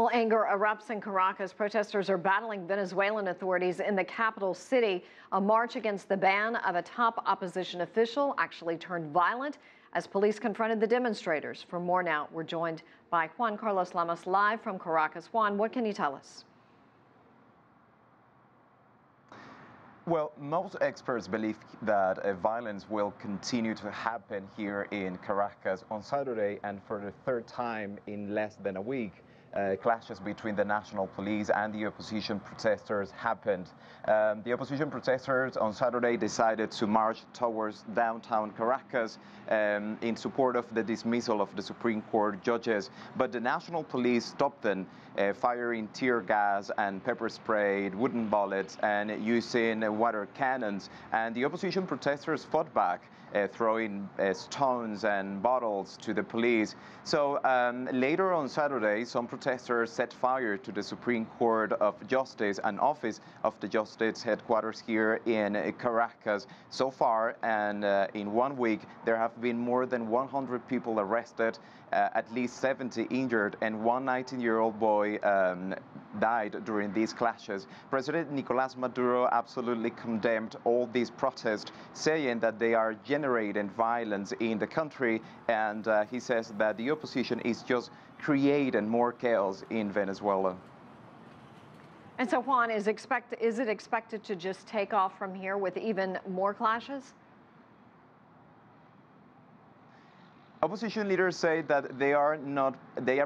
Well, anger erupts in Caracas. Protesters are battling Venezuelan authorities in the capital city. A march against the ban of a top opposition official actually turned violent as police confronted the demonstrators. For more now, we're joined by Juan Carlos Lamas live from Caracas. Juan, what can you tell us? Well, most experts believe that violence will continue to happen here in Caracas on Saturday, and for the third time in less than a week. Clashes between the national police and the opposition protesters happened. The opposition protesters on Saturday decided to march towards downtown Caracas in support of the dismissal of the Supreme Court judges, but the national police stopped them, firing tear gas and pepper spray, wooden bullets, and using water cannons. And the opposition protesters fought back, throwing stones and bottles to the police. So later on Saturday, some protesters set fire to the Supreme Court of Justice and office of the Justice headquarters here in Caracas. So far, and in 1 week, there have been more than 100 people arrested, at least 70 injured, and one 19-year-old boy died during these clashes. President Nicolás Maduro absolutely condemned all these protests, saying that they are generating violence in the country, and he says that the opposition is just creating more chaos in Venezuela. And so, Juan, is it expected to just take off from here with even more clashes? Opposition leaders say that they are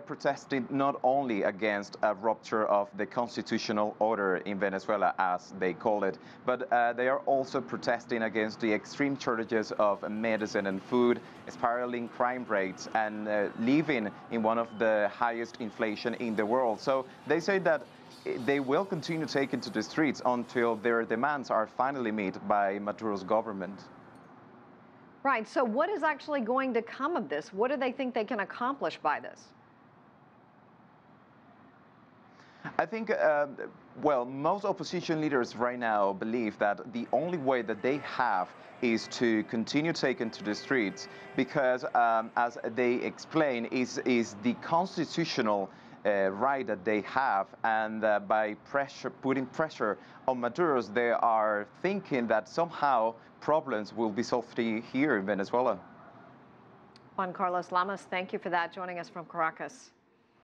protesting not only against a rupture of the constitutional order in Venezuela, as they call it, but they are also protesting against the extreme shortages of medicine and food, spiraling crime rates, and living in one of the highest inflation in the world. So they say that they will continue taking to the streets until their demands are finally met by Maduro's government. Right. So what is actually going to come of this? What do they think they can accomplish by this? I think, well, most opposition leaders right now believe that the only way that they have is to continue taking to the streets because, as they explain, is the constitutional right that they have, and by putting pressure on Maduro's, they are thinking that somehow problems will be solved here in Venezuela. Juan Carlos Lamas, thank you for that, joining us from Caracas.